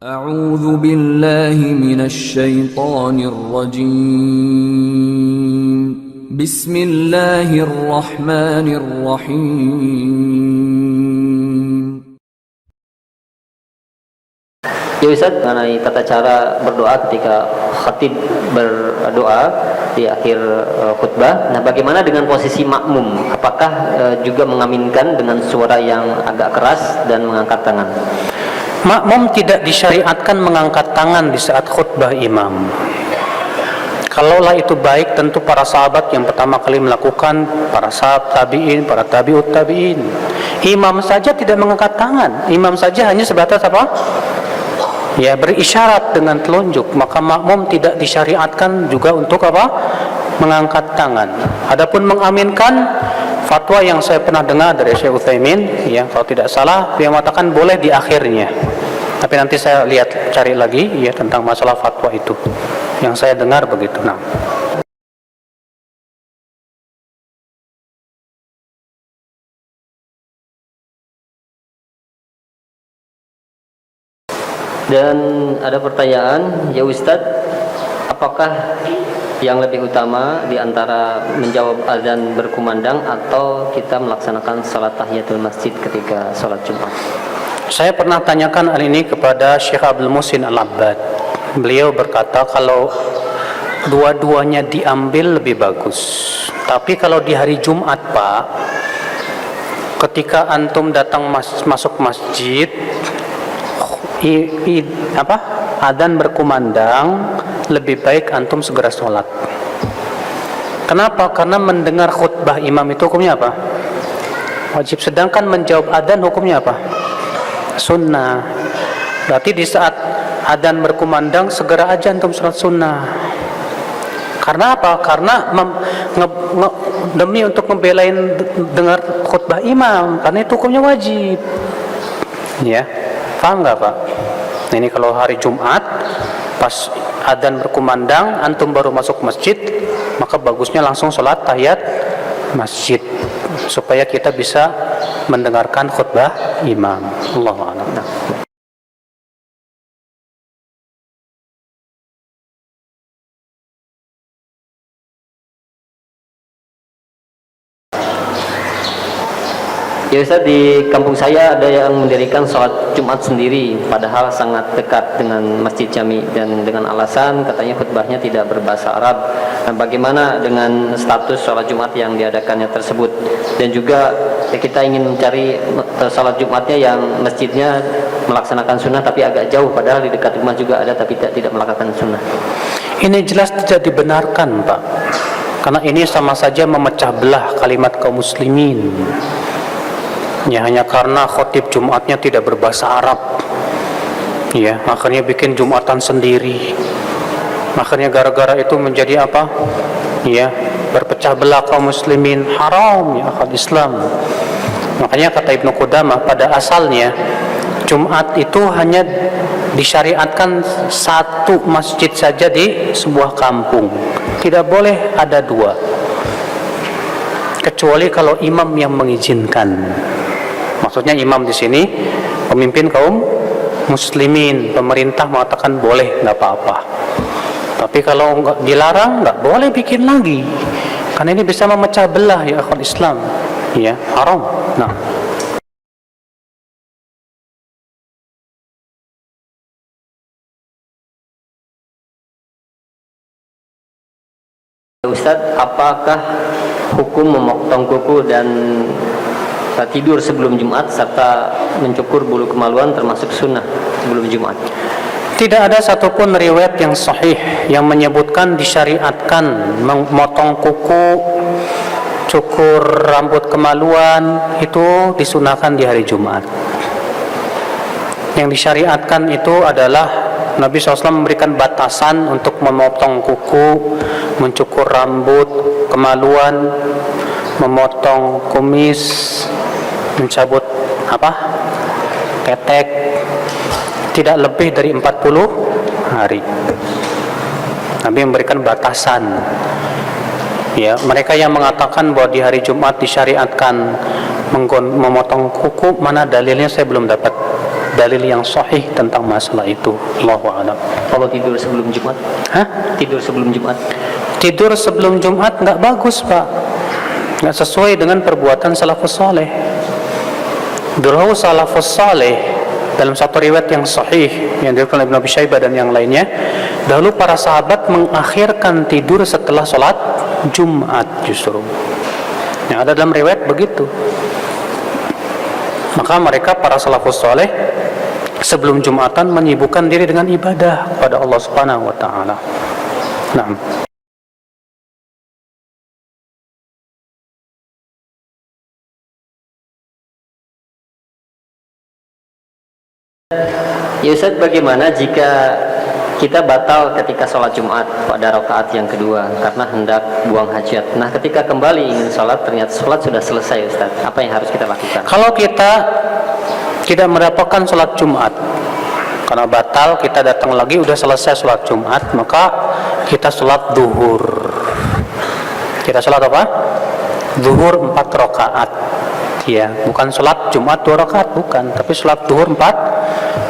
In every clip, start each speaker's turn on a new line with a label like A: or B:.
A: أعوذ بالله من الشيطان الرجيم بسم الله الرحمن الرحيم.
B: Ya Ustaz, mengenai tata cara berdoa ketika khatib berdoa di akhir khutbah. Nah, bagaimana dengan posisi makmum? Apakah juga mengaminkan dengan suara yang agak keras dan mengangkat tangan?
C: Makmum tidak disyariatkan mengangkat tangan di saat khutbah imam. Kalaulah itu baik, tentu para sahabat yang pertama kali melakukan, para sahabat tabi'in, para tabi'ut tabi'in. Imam saja tidak mengangkat tangan. Imam saja hanya sebatas apa? Ya, berisyarat dengan telunjuk. Maka makmum tidak disyariatkan juga untuk apa? Mengangkat tangan. Adapun mengaminkan, fatwa yang saya pernah dengar dari Syekh Utsaimin, ya, kalau tidak salah, dia mengatakan boleh di akhirnya. Tapi nanti saya lihat, cari lagi ya tentang masalah fatwa itu. Yang saya dengar begitu. Nah.
B: Dan ada pertanyaan, ya Ustadz, apakah yang lebih utama di antara menjawab azan berkumandang atau kita melaksanakan salat tahiyatul masjid ketika salat Jumat?
C: Saya pernah tanyakan hal ini kepada Syekh Abdul Muhsin Al-Abbad. Beliau berkata kalau dua-duanya diambil lebih bagus. Tapi kalau di hari Jumat, Pak, ketika antum datang masuk masjid, adzan berkumandang, lebih baik antum segera sholat. Kenapa? Karena mendengar khutbah imam itu hukumnya apa? Wajib. Sedangkan menjawab adzan hukumnya apa? Sunnah. Berarti di saat adzan berkumandang segera aja antum sholat sunnah. Karena apa? Karena demi untuk ngebelain dengar khutbah imam, karena itu hukumnya wajib. Ya. Paham nggak, Pak? Nah, ini kalau hari Jumat pas adzan berkumandang antum baru masuk masjid, maka bagusnya langsung sholat tahiyat masjid supaya kita bisa mendengarkan khutbah imam. Allahu a'lam.
B: Ya Ustaz, di kampung saya ada yang mendirikan sholat Jumat sendiri, padahal sangat dekat dengan Masjid Jami, dan dengan alasan katanya khutbahnya tidak berbahasa Arab. Nah, bagaimana dengan status sholat Jumat yang diadakannya tersebut? Dan juga ya, kita ingin mencari sholat Jumatnya yang masjidnya melaksanakan sunnah tapi agak jauh, padahal di dekat rumah juga ada tapi tidak melakukan sunnah.
C: Ini jelas tidak dibenarkan, Pak, karena ini sama saja memecah belah kalimat kaum muslimin. Ya, hanya karena khotib Jumatnya tidak berbahasa Arab, ya, akhirnya bikin Jumatan sendiri. Akhirnya gara-gara itu menjadi apa? Ya, berpecah belah kaum muslimin. Haram ya akal Islam. Makanya kata Ibnu Qudamah, pada asalnya Jumat itu hanya disyariatkan satu masjid saja di sebuah kampung. Tidak boleh ada dua, kecuali kalau imam yang mengizinkan. Maksudnya imam di sini pemimpin kaum muslimin, pemerintah mengatakan boleh, nggak apa-apa. Tapi kalau nggak dilarang, nggak boleh bikin lagi, karena ini bisa memecah belah ya akal Islam, ya haram. Nah.
B: Ustadz, apakah hukum memotong kuku dan tidur sebelum Jumat serta mencukur bulu kemaluan termasuk sunnah sebelum Jumat?
C: Tidak ada satupun riwayat yang sahih yang menyebutkan disyariatkan memotong kuku, cukur rambut kemaluan itu disunahkan di hari Jumat. Yang disyariatkan itu adalah Nabi SAW memberikan batasan untuk memotong kuku, mencukur rambut kemaluan, memotong kumis, mencabut ketek, tidak lebih dari 40 hari. Nabi memberikan batasan. Ya, mereka yang mengatakan bahwa di hari Jumat disyariatkan memotong kuku, mana dalilnya saya belum dapat. dalil yang sahih tentang masalah itu. Allahu a'lam.
B: Kalau tidur sebelum Jumat?
C: Hah?
B: Tidur sebelum Jumat?
C: Tidur sebelum Jumat nggak bagus, Pak. Nggak sesuai dengan perbuatan salafus saleh. Dulu salafus saleh dalam satu riwayat yang sahih yang diriwayatkan Ibnu Abi Syaibah dan yang lainnya, dahulu para sahabat mengakhirkan tidur setelah sholat Jumat justru. Yang ada dalam riwayat begitu. Maka mereka para salafus saleh sebelum Jumatan menyibukkan diri dengan ibadah kepada Allah Subhanahu wa taala. Naam.
B: Ya Ustaz, bagaimana jika kita batal ketika sholat Jumat pada rakaat yang kedua karena hendak buang hajat? Nah, ketika kembali ingin sholat, ternyata sholat sudah selesai, Ustaz. Apa yang harus kita lakukan?
C: Kalau kita tidak mendapatkan sholat Jumat karena batal, kita datang lagi udah selesai sholat Jumat, maka kita sholat duhur. Kita sholat apa? Duhur 4 rakaat. Ya, bukan sholat Jumat 2 rakaat, bukan, tapi sholat duhur 4.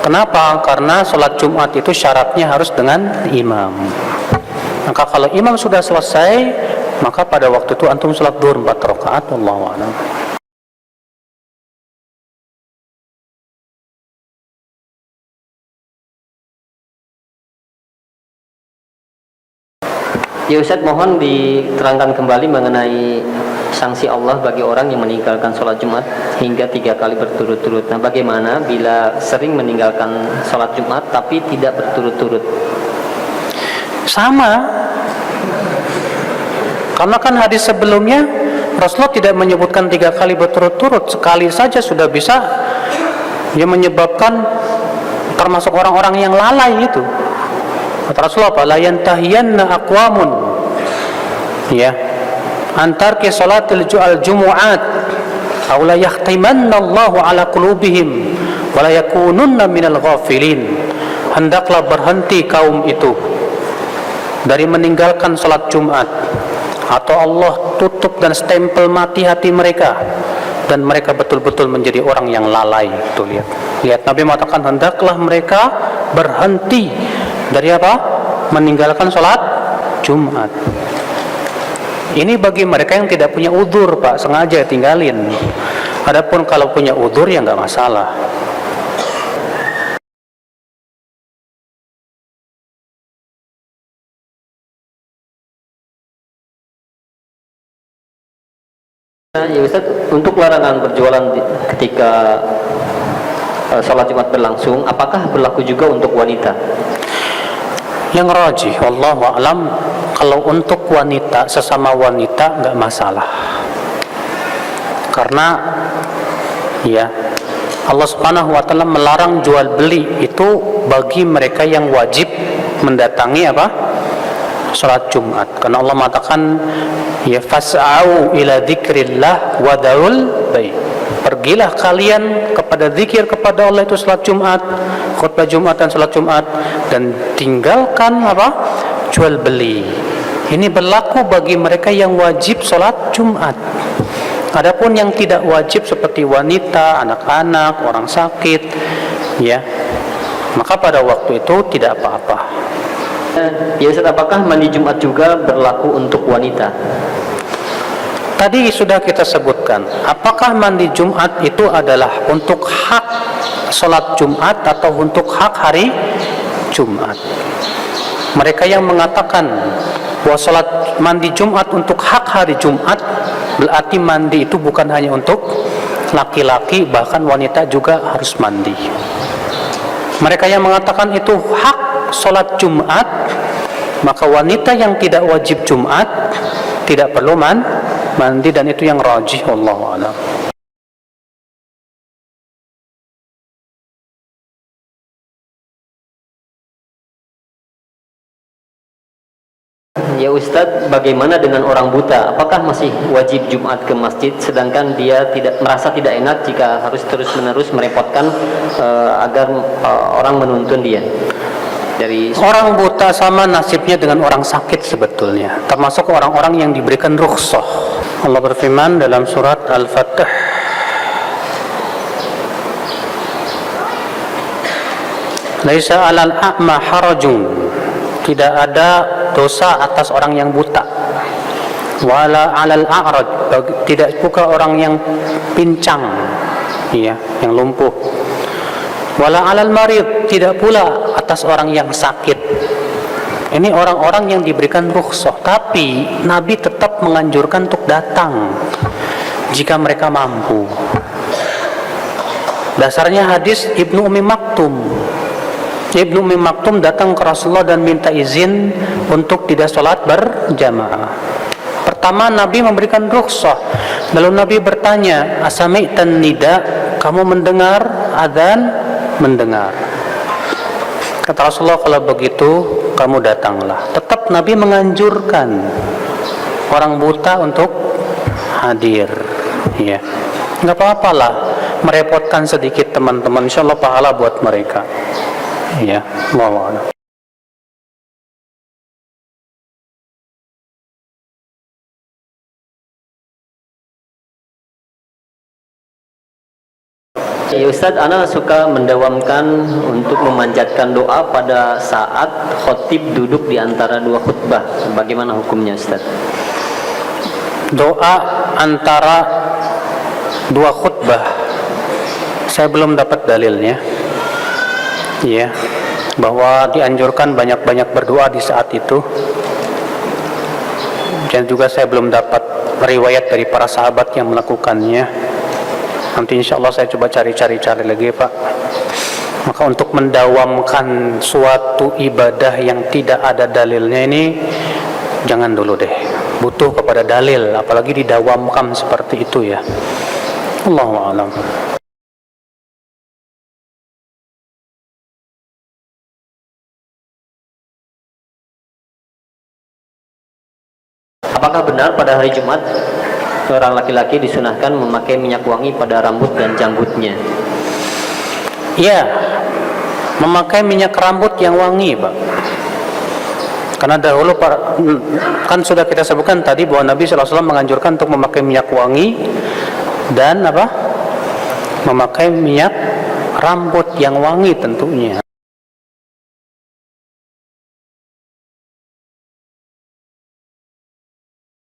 C: Kenapa? Karena sholat Jumat itu syaratnya harus dengan imam. Maka kalau imam sudah selesai, maka pada waktu itu antum sholat duhur 4 rakaat. Wallahu a'lam.
B: Ya Ustaz, mohon diterangkan kembali mengenai sanksi Allah bagi orang yang meninggalkan sholat Jumat hingga 3 kali berturut-turut. Nah, bagaimana bila sering meninggalkan sholat Jumat tapi tidak berturut-turut?
C: Sama. Karena kan hadis sebelumnya Rasulullah tidak menyebutkan 3 kali berturut-turut, sekali saja sudah bisa dia menyebabkan termasuk orang-orang yang lalai itu. Kata Rasulullah, "La yantahiyanna aqwamun." Ya. Antar ke salatil jumu'at aw la yahtimanna Allahu ala qulubihim wa la yakununna minal ghafilin. Hendaklah berhenti kaum itu dari meninggalkan salat Jumat, atau Allah tutup dan stempel mati hati mereka dan mereka betul-betul menjadi orang yang lalai. Tuh, lihat Nabi mengatakan hendaklah mereka berhenti dari apa? Meninggalkan salat Jumat. Ini bagi mereka yang tidak punya udzur, Pak, sengaja tinggalin. Adapun kalau punya udzur ya nggak masalah.
B: Nah, ya Ustaz, untuk larangan berjualan ketika sholat Jumat berlangsung, apakah berlaku juga untuk wanita?
C: Yang rajih, wallahu a'lam, kalau untuk wanita, sesama wanita nggak masalah. Karena ya Allah Subhanahu wa taala melarang jual beli itu bagi mereka yang wajib mendatangi apa? Salat Jumat. Karena Allah mengatakan ya fas'au ila dzikrillah wa darul bai'. Pergilah kalian kepada zikir kepada Allah, itu salat Jumat, khutbah Jumat dan salat Jumat, dan tinggalkan apa? Jual beli. Ini berlaku bagi mereka yang wajib salat Jumat. Adapun yang tidak wajib seperti wanita, anak-anak, orang sakit, ya, maka pada waktu itu tidak apa-apa.
B: Ya Ustaz, apakah mandi Jumat juga berlaku untuk wanita?
C: Tadi sudah kita sebutkan, apakah mandi Jumat itu adalah untuk hak sholat Jumat atau untuk hak hari Jumat? Mereka yang mengatakan bahwa sholat mandi Jumat untuk hak hari Jumat, berarti mandi itu bukan hanya untuk laki-laki, bahkan wanita juga harus mandi. Mereka yang mengatakan itu hak sholat Jumat, maka wanita yang tidak wajib Jumat tidak perlu mandi, dan itu yang rajih, wallahu a'lam.
B: Ya Ustadz, bagaimana dengan orang buta? Apakah masih wajib Jumat ke masjid, sedangkan dia merasa tidak enak jika harus terus-menerus merepotkan agar orang menuntun dia?
C: Orang buta sama nasibnya dengan orang sakit sebetulnya, termasuk orang-orang yang diberikan rukhsah. Allah berfirman dalam surat Al-Fatih, Laisa 'alal a'ma harajun, tidak ada dosa atas orang yang buta. Wala 'alal a'raj, tidak juga orang yang pincang, ya, yang lumpuh. Wala 'alal marid, tidak pula atas orang yang sakit. Ini orang-orang yang diberikan rukhsah, tapi Nabi tetap menganjurkan untuk datang jika mereka mampu. Dasarnya hadis Ibnu Ummi Maktum. Ibnu Ummi Maktum datang ke Rasulullah dan minta izin untuk tidak sholat berjamaah. Pertama Nabi memberikan rukhsah. Lalu Nabi bertanya, "Asami'tan nida?" Kamu mendengar adzan? Mendengar. Kata Rasulullah, "Kalau begitu kamu datanglah." Tetap Nabi menganjurkan orang buta untuk hadir. Ya, nggak apa-apalah merepotkan sedikit teman-teman. Insyaallah pahala buat mereka. Ya, Allahu a'lam.
B: Ya Ustadz, ana suka mendawamkan untuk memanjatkan doa pada saat khotib duduk di antara dua khutbah. Bagaimana hukumnya Ustadz?
C: Doa antara dua khutbah, saya belum dapat dalilnya, ya, bahwa dianjurkan banyak-banyak berdoa di saat itu. Dan juga saya belum dapat riwayat dari para sahabat yang melakukannya. Nanti insya Allah saya coba cari lagi, Pak. Maka untuk mendawamkan suatu ibadah yang tidak ada dalilnya ini, jangan dulu deh. Butuh kepada dalil, apalagi didawamkan seperti itu, ya. Allahu a'lam.
B: Apakah benar pada hari Jumat seorang laki-laki disunahkan memakai minyak wangi pada rambut dan janggutnya?
C: Ya, memakai minyak rambut yang wangi, Pak. Karena dahulu kan sudah kita sebutkan tadi bahwa Nabi SAW menganjurkan untuk memakai minyak wangi dan apa? Memakai minyak rambut yang wangi tentunya.